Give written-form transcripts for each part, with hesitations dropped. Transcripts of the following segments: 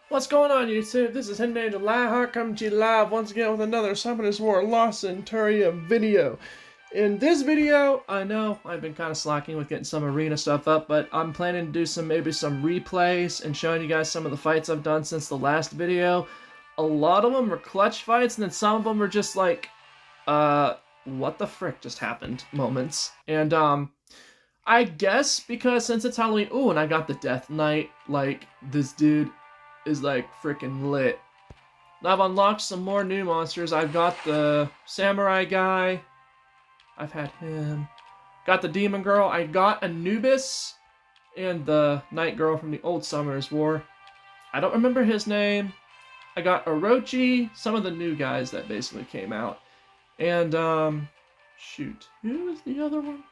What's going on, YouTube? This is Hidden Angel Lionheart coming to you live once again with another Summoners War Lost Centuria video. In this video, I know I've been kind of slacking with getting some arena stuff up, but I'm planning to do maybe some replays and showing you guys some of the fights I've done since the last video. A lot of them are clutch fights, and then some of them are just like, what the frick just happened moments. And, I guess because since it's Halloween, ooh, and I got the Death Knight, like, this dude is like freaking lit. I've unlocked some more new monsters. I've got the samurai guy. I've had him. Got the demon girl. I got Anubis and the night girl from the old Summoners War. I don't remember his name. I got Orochi, some of the new guys that basically came out. And, shoot. Who was the other one?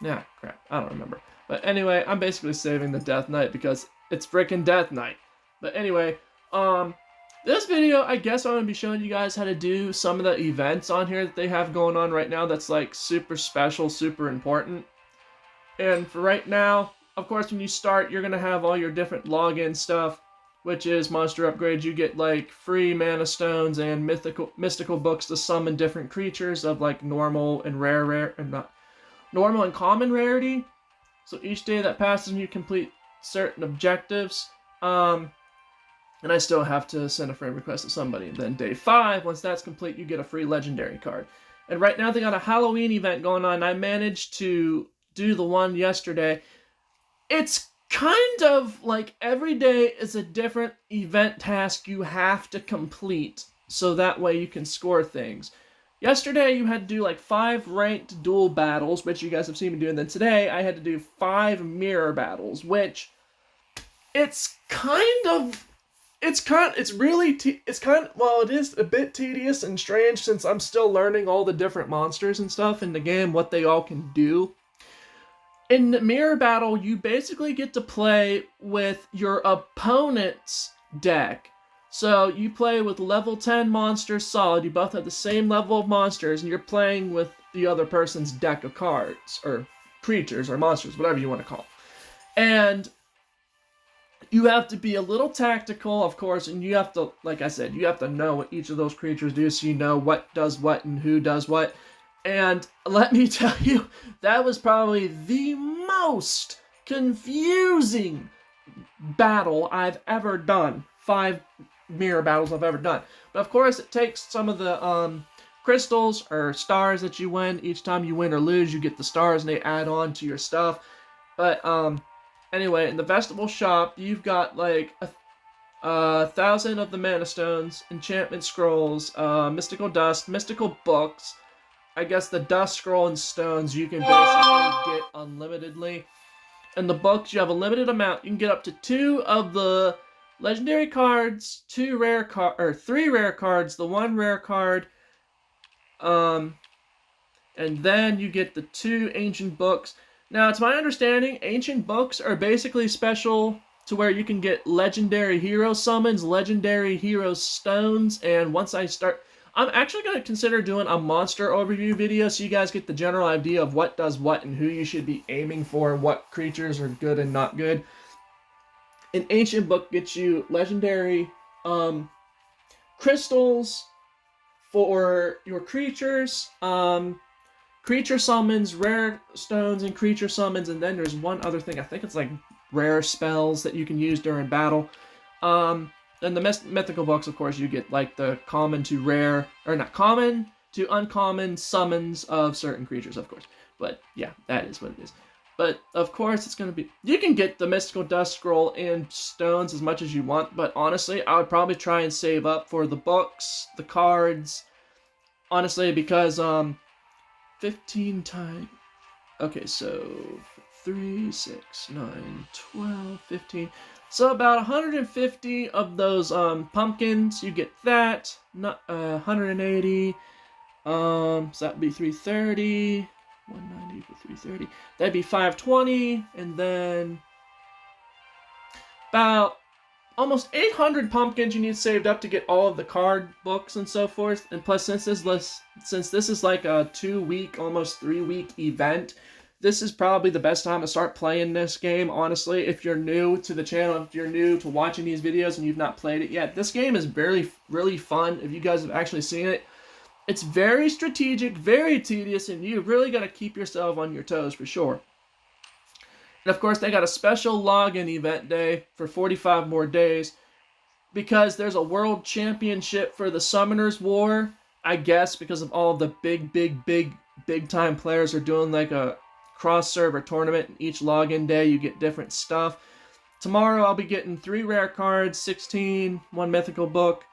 Nah, crap. I don't remember. But anyway, I'm basically saving the Death Knight because it's freaking Death Knight. But anyway, this video, I guess I'm going to be showing you guys how to do some of the events on here that they have going on right now that's like super special, super important. And for right now, of course, when you start, you're going to have all your different login stuff, which is monster upgrades. You get like free mana stones and mystical books to summon different creatures of like normal and normal and common rarity. So each day that passes, you complete certain objectives. And I still have to send a friend request to somebody. And then day 5, once that's complete, you get a free legendary card. And right now they got a Halloween event going on. I managed to do the one yesterday. It's kind of like every day is a different event task you have to complete, so that way you can score things. Yesterday, you had to do like 5 ranked duel battles, which you guys have seen me do, and then today, I had to do 5 mirror battles, which, well, it is a bit tedious and strange since I'm still learning all the different monsters and stuff in the game, what they all can do. In the mirror battle, you basically get to play with your opponent's deck. So you play with level 10 monsters solid, you both have the same level of monsters, and you're playing with the other person's deck of cards, or creatures, or monsters, whatever you want to call them. And you have to be a little tactical, of course, and you have to, like I said, you have to know what each of those creatures do, so you know what does what and who does what. And let me tell you, that was probably the most confusing battle I've ever done. 5 mirror battles I've ever done. But of course, it takes some of the crystals or stars that you win. Each time you win or lose, you get the stars and they add on to your stuff. But anyway, in the vegetable shop, you've got like 1,000 of the mana stones, enchantment scrolls, mystical dust, mystical books. I guess the dust scroll and stones you can basically get unlimitedly. And the books, you have a limited amount. You can get up to 2 of the legendary cards, 3 rare cards, the 1 rare card, and then you get the 2 ancient books. Now, it's my understanding, ancient books are basically special to where you can get legendary hero summons, legendary hero stones, and once I start, I'm actually going to consider doing a monster overview video so you guys get the general idea of what does what and who you should be aiming for and what creatures are good and not good. An ancient book gets you legendary crystals for your creatures, creature summons, rare stones, and creature summons, and then there's one other thing. I think it's like rare spells that you can use during battle. And the mythical books, of course, you get like the common to rare, or not common to uncommon summons of certain creatures, of course. But yeah, that is what it is. But, of course, it's going to be... You can get the Mystical Dust Scroll and stones as much as you want, but honestly, I would probably try and save up for the books, the cards, honestly, because, 15 times... Okay, so, 3, 6, 9, 12, 15... So, about 150 of those, pumpkins, you get that, 180, so that'd be 330... 190 for 330. That'd be 520, and then about almost 800 pumpkins you need saved up to get all of the card books and so forth. And plus, since this is like a 2-week, almost 3-week event, this is probably the best time to start playing this game, honestly. If you're new to the channel, if you're new to watching these videos and you've not played it yet, this game is really fun. If you guys have actually seen it, it's very strategic, very tedious, and you really got to keep yourself on your toes for sure. And of course, they got a special login event day for 45 more days because there's a world championship for the Summoners War, I guess, because of all the big time players are doing like a cross-server tournament. And each login day, you get different stuff. Tomorrow, I'll be getting 3 rare cards, 16, 1 mythical book.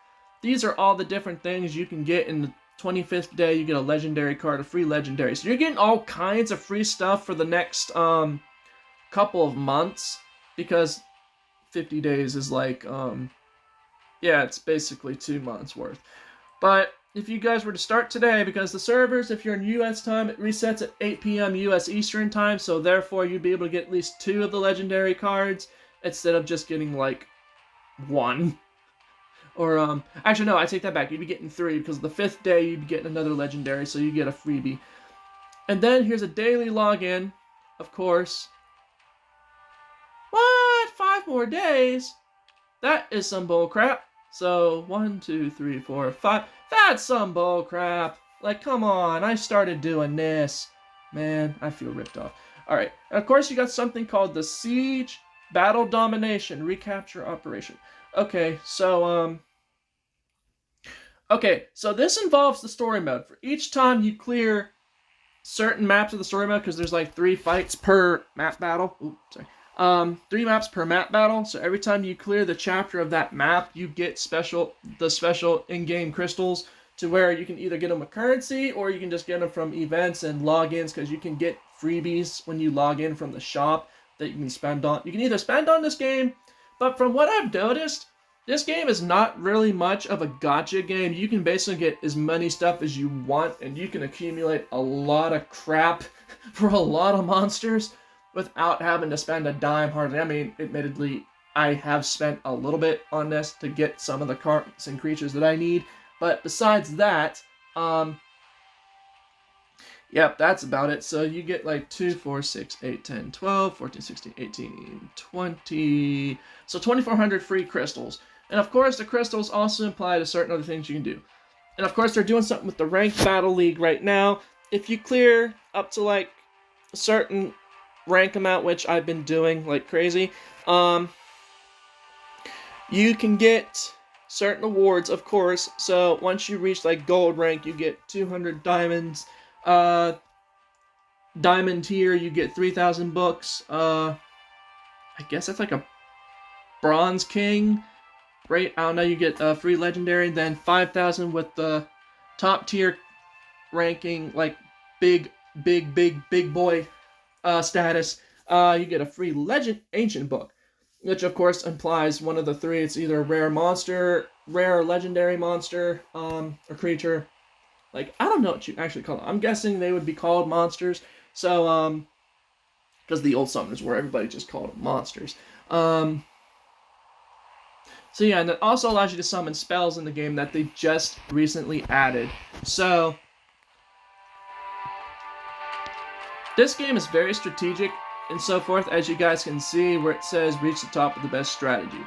These are all the different things you can get in the 25th day. You get a legendary card, a free legendary. So you're getting all kinds of free stuff for the next couple of months, because 50 days is like, yeah, it's basically 2 months worth. But if you guys were to start today, because the servers, if you're in US time, it resets at 8 p.m. US Eastern time, so therefore you'd be able to get at least 2 of the legendary cards instead of just getting like 1. Or, actually no, I take that back. You'd be getting 3, because the 5th day you'd be getting another legendary, so you get a freebie. And then here's a daily login, of course. What? 5 more days? That is some bullcrap. So, 1, 2, 3, 4, 5. That's some bullcrap. Like, come on. I started doing this. Man, I feel ripped off. Alright. And of course, you got something called the Siege Battle Domination Recapture Operation. Okay, so, this involves the story mode. For each time you clear certain maps of the story mode, because there's like 3 fights per map battle. Oops, sorry. 3 maps per map battle, so every time you clear the chapter of that map, you get the special in-game crystals, to where you can either get them with currency, or you can just get them from events and logins, because you can get freebies when you log in from the shop that you can spend on. You can either spend on this game, but from what I've noticed, this game is not really much of a gacha game. You can basically get as many stuff as you want, and you can accumulate a lot of crap for a lot of monsters without having to spend a dime hardly. I mean, admittedly, I have spent a little bit on this to get some of the cards and creatures that I need. But besides that, yep, that's about it. So you get like 2, 4, 6, 8, 10, 12, 14, 16, 18, 20. So 2,400 free crystals. And of course, the crystals also imply to certain other things you can do. And of course, they're doing something with the Ranked Battle League right now. If you clear up to like a certain rank amount, which I've been doing like crazy, you can get certain awards, of course. So once you reach like gold rank, you get 200 diamonds. Diamond tier, you get 3,000 books. I guess that's like a bronze king, right? I don't know. You get a free legendary, then 5,000 with the top tier ranking, like big boy status. You get a free ancient book, which of course implies one of the 3. It's either a rare monster, rare or legendary monster, or creature. Like, I don't know what you actually call them. I'm guessing they would be called monsters. So, because the old summoners were, everybody just called them monsters. So yeah, and it also allows you to summon spells in the game that they just recently added. So this game is very strategic and so forth, as you guys can see where it says reach the top of the best strategy.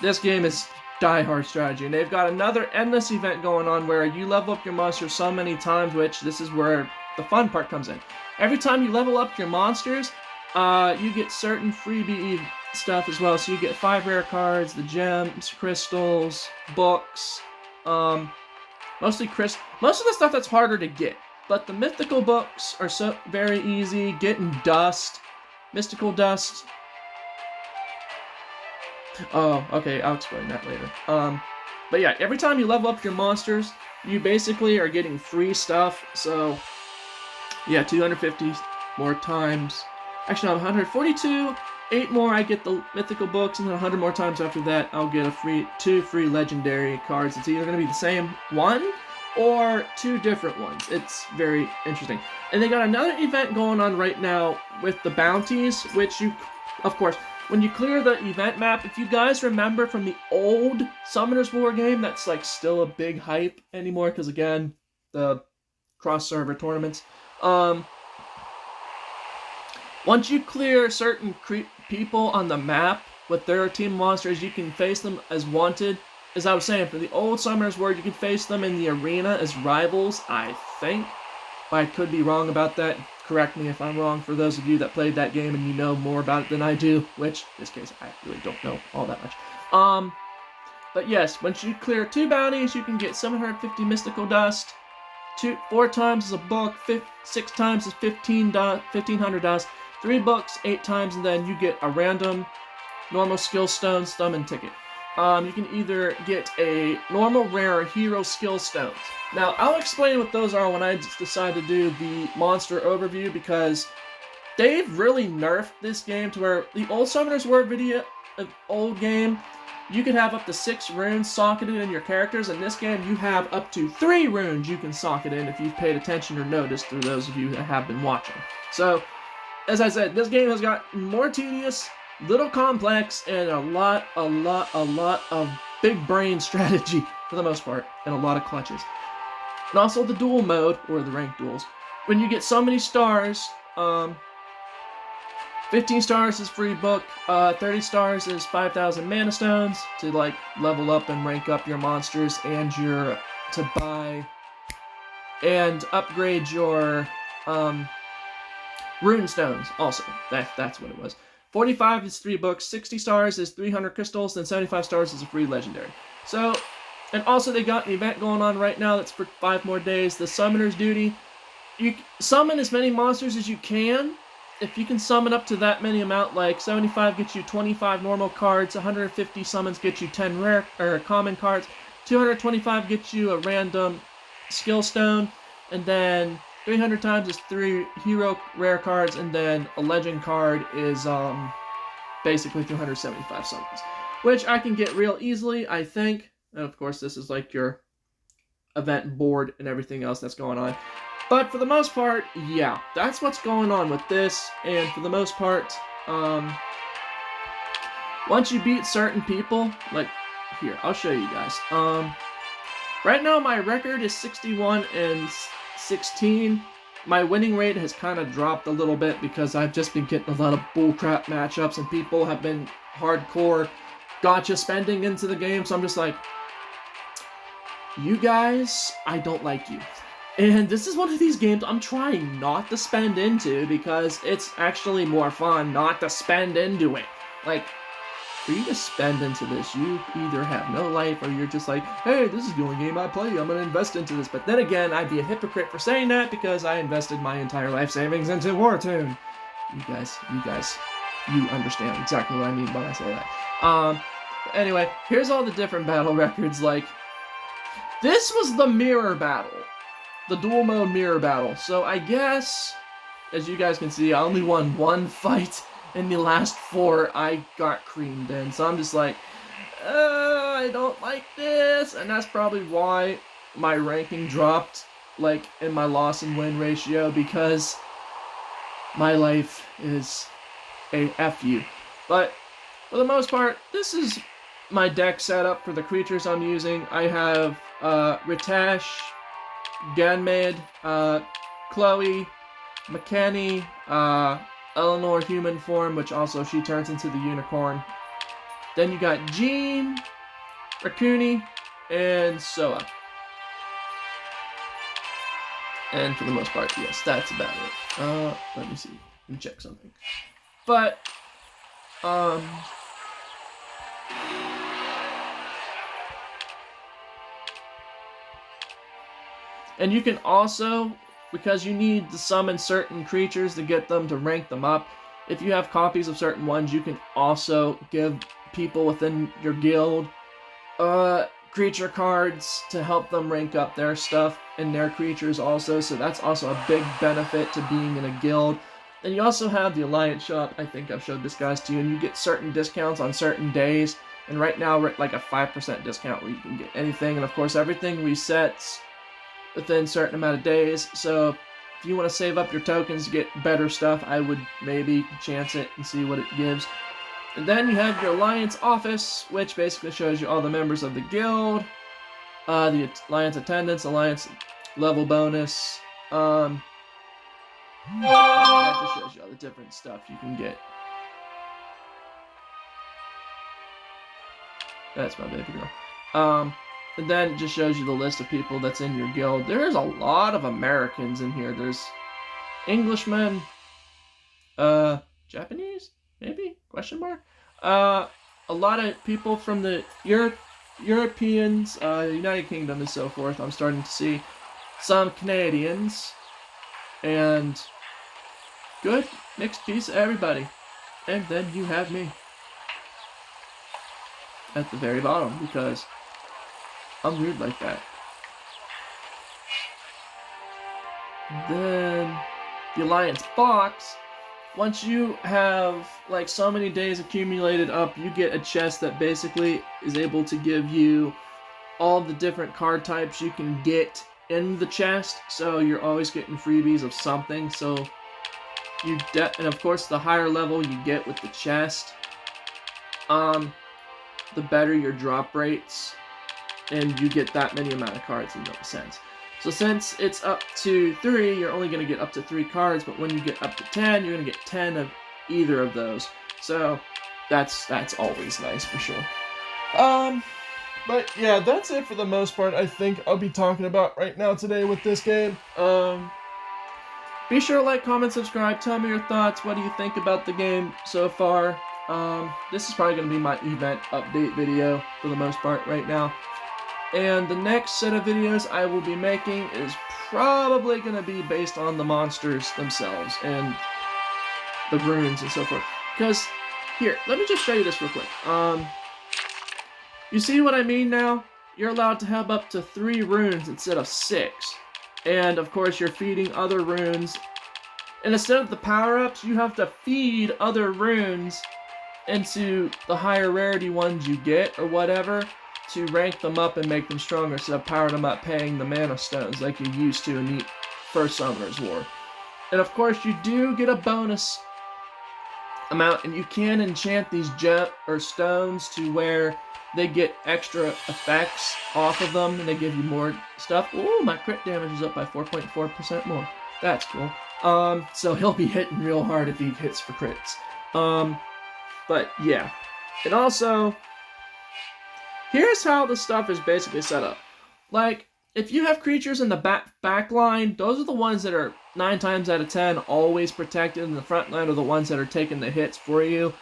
This game is die-hard strategy, and they've got another endless event going on where you level up your monsters so many times, which this is where the fun part comes in. Every time you level up your monsters, you get certain freebie stuff as well. So you get 5 rare cards, the gems, crystals, books, most of the stuff that's harder to get. But the mythical books are so very easy. Getting dust, mystical dust. Oh, okay, I'll explain that later. But yeah, every time you level up your monsters, you basically are getting free stuff. So yeah, 250 more times. Actually, no, 142. 8 more, I get the mythical books, and then 100 more times after that, I'll get a 2 free legendary cards. It's either going to be the same one or 2 different ones. It's very interesting. And they got another event going on right now with the Bounties, which you, of course, when you clear the event map, if you guys remember from the old Summoners War game, that's like still a big hype anymore, because again, the cross-server tournaments. Once you clear certain people on the map with their team monsters, you can face them as wanted. As I was saying, for the old Summoners Ward, you can face them in the arena as rivals, I think. But I could be wrong about that. Correct me if I'm wrong, for those of you that played that game and you know more about it than I do, which, in this case, I really don't know all that much. But yes, once you clear 2 bounties, you can get 750 mystical dust. 4 times is a book, 6 times is 1500 dust, 3 books, 8 times, and then you get a random normal skill stone summon ticket. You can either get a normal, rare, or hero skill stones. Now, I'll explain what those are when I decide to do the monster overview, because they've really nerfed this game to where the old Summoners Ward old game, you could have up to 6 runes socketed in your characters. In this game, you have up to 3 runes you can socket in if you've paid attention or noticed, through those of you that have been watching. So, as I said, this game has got more tedious, little complex, and a lot of big brain strategy for the most part, and a lot of clutches. And also the duel mode, or the ranked duels. When you get so many stars, 15 stars is free book, 30 stars is 5,000 mana stones to like level up and rank up your monsters, and to buy and upgrade your rune stones also. That's what it was. 45 is 3 books, 60 stars is 300 crystals, and 75 stars is a free legendary. So, and also they got an event going on right now that's for 5 more days, the Summoner's Duty. You summon as many monsters as you can. If you can summon up to that many amount, like 75 gets you 25 normal cards, 150 summons get you 10 rare or common cards, 225 gets you a random skill stone, and then 300 times is 3 hero rare cards, and then a legend card is basically 375 summons, which I can get real easily, I think. And of course, this is like your event board and everything else that's going on. But for the most part, yeah, that's what's going on with this. And for the most part, once you beat certain people, like here, I'll show you guys. Right now my record is 61 and 16. My winning rate has kind of dropped a little bit because I've just been getting a lot of bullcrap matchups and people have been hardcore gotcha spending into the game. So I'm just like, you guys, I don't like you. And this is one of these games I'm trying not to spend into because it's actually more fun not to spend into it. Like, for you to spend into this, you either have no life or you're just like, hey, this is the only game I play, I'm going to invest into this. But then again, I'd be a hypocrite for saying that because I invested my entire life savings into Wartune. You guys, you understand exactly what I mean when I say that. Anyway, here's all the different battle records. Like, this was the mirror battle. The dual mode mirror battle. So I guess, as you guys can see, I only won 1 fight. In the last 4, I got creamed in. So I'm just like, I don't like this. And that's probably why my ranking dropped, like, in my loss and win ratio, because my life is a FU. But for the most part, this is my deck setup for the creatures I'm using. I have Ritash, Ganmade, Chloe, McKenny, Eleanor human form, which also she turns into the unicorn. Then you got Jean, Rakuni, and Soa. And for the most part, yes, that's about it. Let me see. Let me check something. But, and you can also, because you need to summon certain creatures to get them to rank them up, if you have copies of certain ones, you can also give people within your guild creature cards to help them rank up their stuff and their creatures also. So that's also a big benefit to being in a guild. And you also have the Alliance shop. I think I've showed this guys to you, and you get certain discounts on certain days. And right now we're at like a 5% discount where you can get anything. And of course everything resets within a certain amount of days. So if you want to save up your tokens to get better stuff, I would maybe chance it and see what it gives. And then you have your Alliance office, which basically shows you all the members of the guild, the Alliance attendance, Alliance level bonus, That just shows you all the different stuff you can get. That's my baby girl. And then it just shows you the list of people that's in your guild. There's a lot of Americans in here. There's Englishmen, Japanese, maybe? Question mark? A lot of people from the Europeans, United Kingdom and so forth. I'm starting to see some Canadians, and good mixed piece of everybody. And then you have me at the very bottom, because I'm weird like that. And then the Alliance box, once you have like so many days accumulated up, you get a chest that basically is able to give you all the different card types you can get in the chest, so you're always getting freebies of something. So you and of course the higher level you get with the chest, the better your drop rates, and you get that many amount of cards in no sense. So since it's up to 3, you're only going to get up to 3 cards, but when you get up to 10, you're going to get 10 of either of those. So that's always nice for sure. But yeah, that's it for the most part. I think I'll be talking about right now today with this game. Be sure to like, comment, subscribe. Tell me your thoughts. What do you think about the game so far? This is probably going to be my event update video for the most part right now. And the next set of videos I will be making is probably going to be based on the monsters themselves and the runes and so forth. Because, here, let me just show you this real quick. You see what I mean now? You're allowed to have up to 3 runes instead of 6. And, of course, you're feeding other runes. And instead of the power-ups, you have to feed other runes into the higher rarity ones you get, or whatever, to rank them up and make them stronger instead of powering them up, paying the mana stones like you used to in the first Summoner's War. And of course, you do get a bonus amount, and you can enchant these stones to where they get extra effects off of them, and they give you more stuff. Ooh, my crit damage is up by 4.4% more. That's cool. So he'll be hitting real hard if he hits for crits. But yeah. And also, here's how the stuff is basically set up. Like, if you have creatures in the back line, those are the ones that are 9 times out of 10 always protected, and the front line are the ones that are taking the hits for you.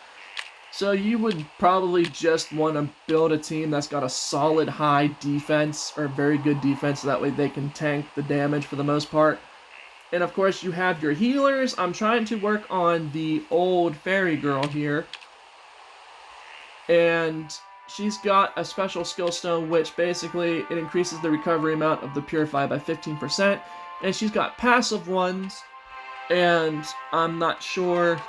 So you would probably just want to build a team that's got a solid high defense, or very good defense, so that way they can tank the damage for the most part. And of course you have your healers. I'm trying to work on the old fairy girl here. And she's got a special skill stone, which basically it increases the recovery amount of the Purify by 15%. And she's got passive ones, and I'm not sure.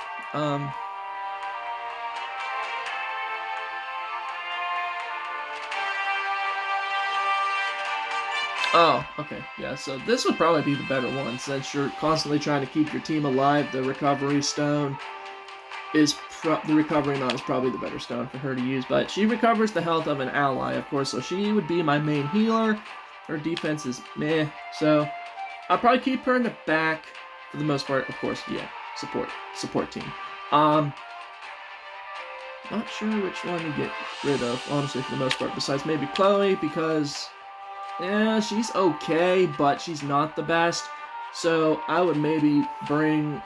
Oh, okay, yeah, so this would probably be the better one, since you're constantly trying to keep your team alive. The recovery stone is the recovery amount is probably the better stone for her to use, but she recovers the health of an ally, of course, so she would be my main healer. Her defense is meh, so I'll probably keep her in the back for the most part. Of course, yeah, support team. Not sure which one to get rid of, honestly, for the most part, besides maybe Chloe, because yeah, she's okay, but she's not the best. So I would maybe bring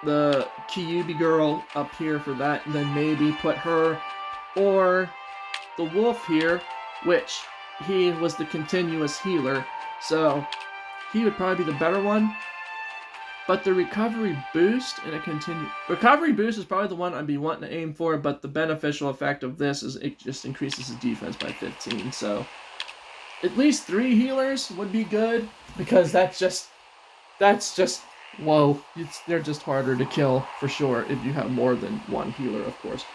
the Kyubi girl up here for that, and then maybe put her, or the wolf here, which he was the continuous healer, so he would probably be the better one. But the recovery boost and recovery boost is probably the one I'd be wanting to aim for, but the beneficial effect of this is it just increases his defense by 15, so at least 3 healers would be good, because that's just whoa, they're just harder to kill for sure if you have more than 1 healer, of course.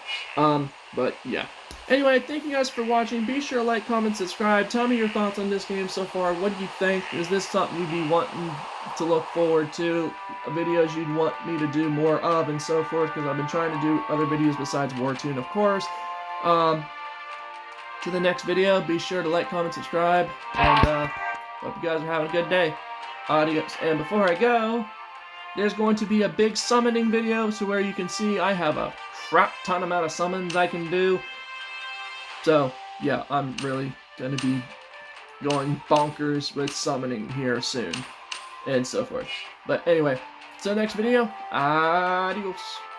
But yeah. Anyway, thank you guys for watching. Be sure to like, comment, subscribe. Tell me your thoughts on this game so far. What do you think? Is this something you'd be wanting to look forward to? Videos you'd want me to do more of and so forth? Because I've been trying to do other videos besides War Tune, of course. To the next video, be sure to like, comment, subscribe, and hope you guys are having a good day. Adios. And before I go, there's going to be a big summoning video, so where you can see I have a crap ton amount of summons I can do. So, yeah, I'm really going to be going bonkers with summoning here soon, and so forth. But anyway, till next video, adios.